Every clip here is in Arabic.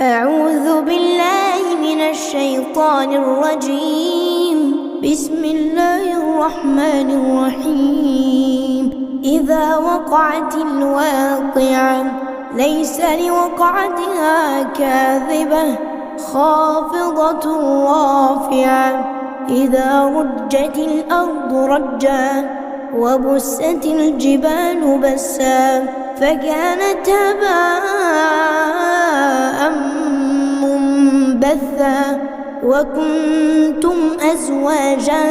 أعوذ بالله من الشيطان الرجيم. بسم الله الرحمن الرحيم. إذا وقعت الواقعة ليس لوقعتها كاذبة خافضة رافعة. إذا رجت الأرض رجا وبست الجبال بسا فكانت هباء منبثا وكنتم أزواجا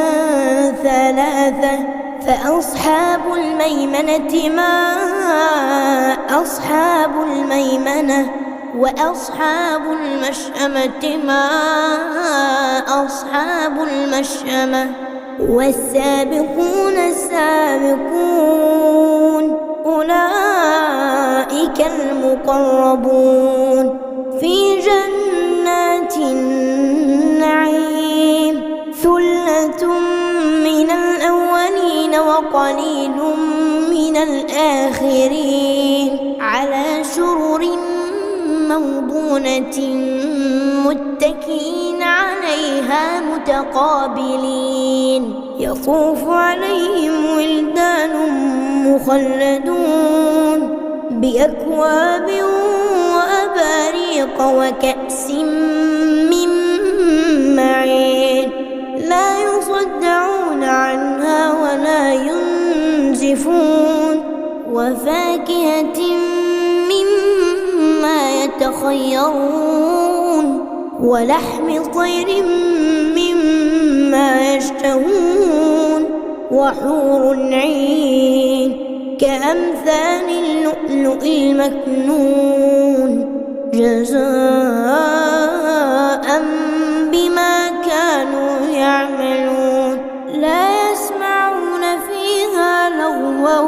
ثلاثة فأصحاب الميمنة ما أصحاب الميمنة وأصحاب المشأمة ما أصحاب المشأمة والسابقون السابقون أولئك المقربون في جنات النعيم. ثلة من الأولين وقليل من الآخرين على سرر موضونة متكئين عليها متقابلين. يطوف عليهم ولدان مخلدون بأكواب وأباريق وكأس من معين لا يصدعون عنها ولا ينزفون وفاكهة مما يتخيرون ولحم طير مما يشتهون وحور عين كأمثال اللؤلؤ المكنون جزاء بما كانوا يعملون. لا يسمعون فيها لغوا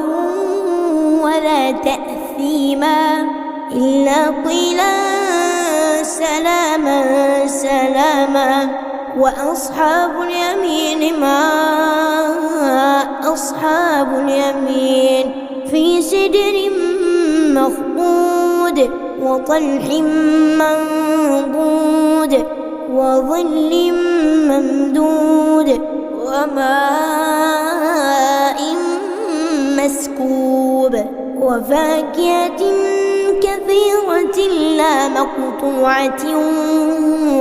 ولا تأثيما إلا قيلا سلاما سلاما. وأصحاب اليمين ما أصحاب اليمين في سدر مخضود وطلح منضود وظل ممدود وماء مسكوب وفاكهة كثيرة لا مقطوعة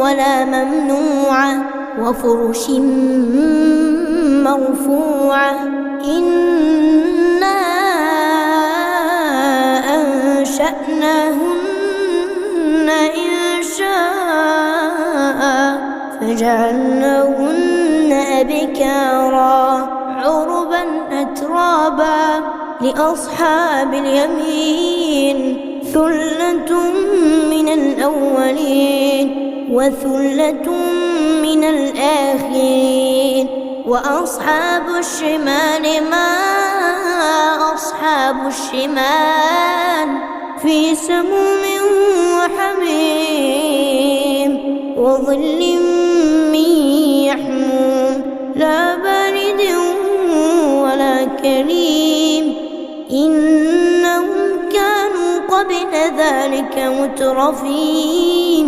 ولا ممنوعة وفرش مرفوعة. إنا أنشأناهن إنشاء فجعلناهن أبكارا عربا أترابا لأصحاب اليمين. ثلة من الأولين وثلة من الآخرين. وأصحاب الشمال ما أصحاب الشمال في سموم وحميم وظل من يحموم لا بارد ولا كريم. إنهم كانوا قبل ذلك مترفين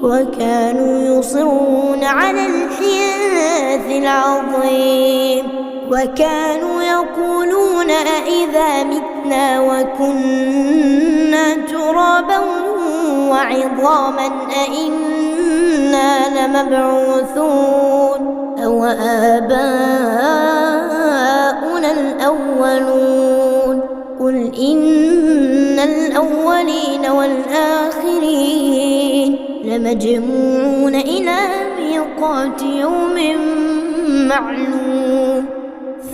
وكانوا يصرون على الحنث العظيم وكانوا يقولون أإذا متنا وكنا ترابا وعظاما أإنا لمبعوثون أو آباؤنا الأولون. قل إن الأولين والآخرين لمجموعون إلى ميقات يوم معلوم.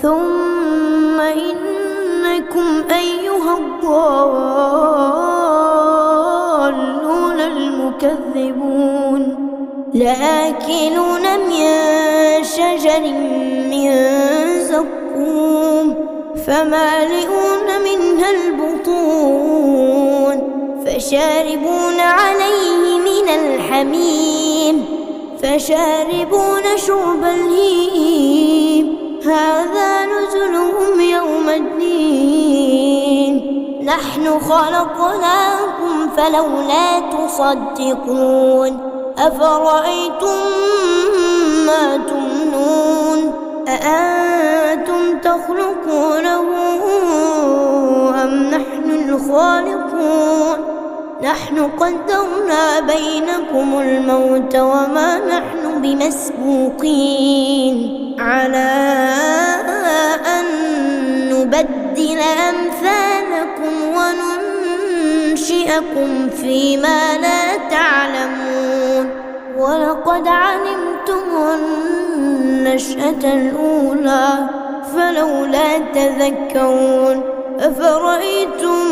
ثم إنكم أيها الضالون المكذبون لآكلون من شجر من زقوم فمالئون منها البطون فشاربون عليه من الحميم فشاربون شرب الهيم هذا نزلهم يوم الدين. نحن خلقناكم فلولا تصدقون تصدقون أفرأيتم ما تمنون أأنتم تخلقونه أم نحن الخالقون نحن قدرنا بينكم الموت وما نحن بمسبوقين على أن نبدل أمثالكم وننشئكم فيما لا تعلمون ولقد علمتم النشأة الأولى فلولا تذكرون أفرأيتم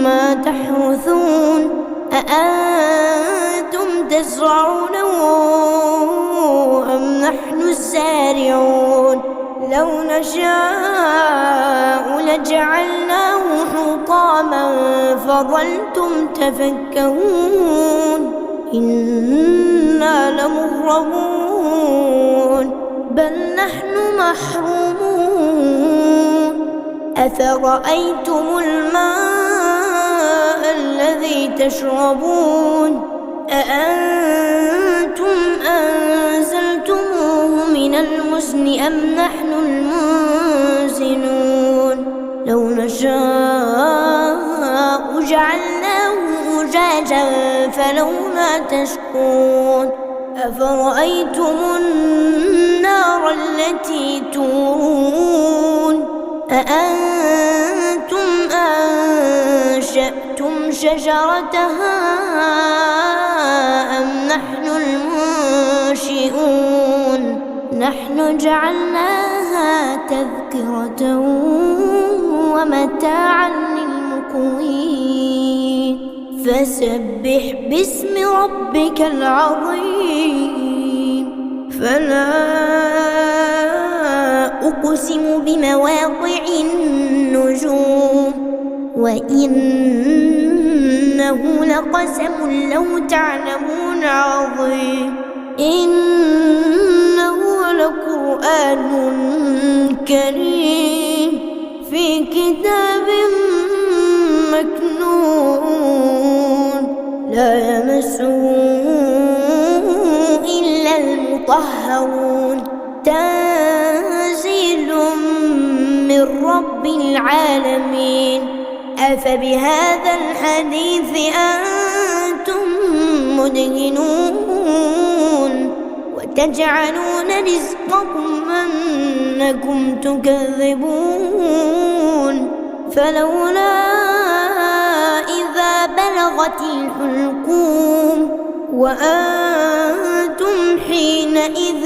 ما تحرثون أأنتم تزرعونه أم نحن الزارعون لو نشاء لجعلناه حطاما فظلتم تفكهون إنا لمغرمون بل نحن محرومون أفرأيتم الماء الذي تشربون أأنتم أنزلتموه من المزن أم نحن المنزلون لو نشاء جعلناه أجاجا فلولا تشكرون أفرأيتم النار التي تورون أأنتم أنشأتم شجرتها أم نحن المنشئون نحن جعلناها تذكرة ومتاعا للمقوين فسبح باسم ربك العظيم فلا أقسم بمواقع النجوم وإنه لقسم لو تعلمون عظيم إنه لقرآن كريم في كتاب مكنون لا يمسه إلا المطهرون تنزيل من رب العالمين أفبهذا الحديث أنتم مدهنون وتجعلون رزقكم أنكم تكذبون فلولا إذا بلغت الحلقوم وأنتم حينئذ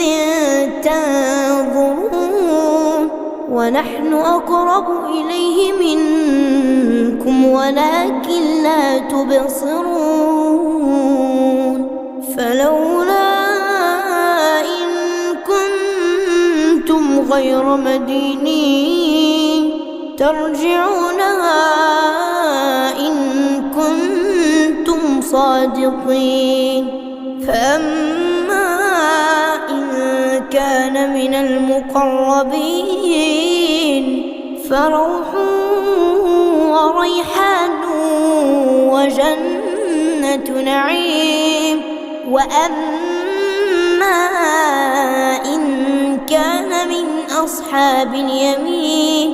تنظرون ونحن أقرب إليه منكم ولكن لا تبصرون فلولا إن كنتم غير مدينين ترجعونها إن كنتم صادقين فأما إن كان من المقربين فروح وريحان وجنة نعيم وأما إن كان من أصحاب اليمين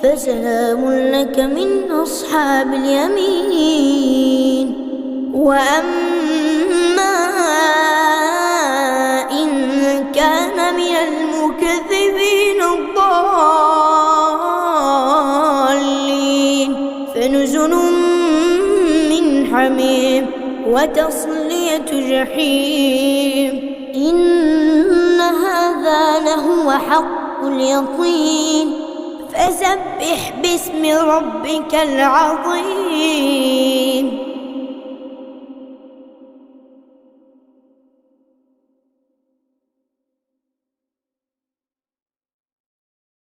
فسلام لك من أصحاب اليمين وأما إن كان من المكذبين الضالين فنزل من حميم وتصلية جحيم إن هذا لهو حق اليقين فسبح باسم ربك العظيم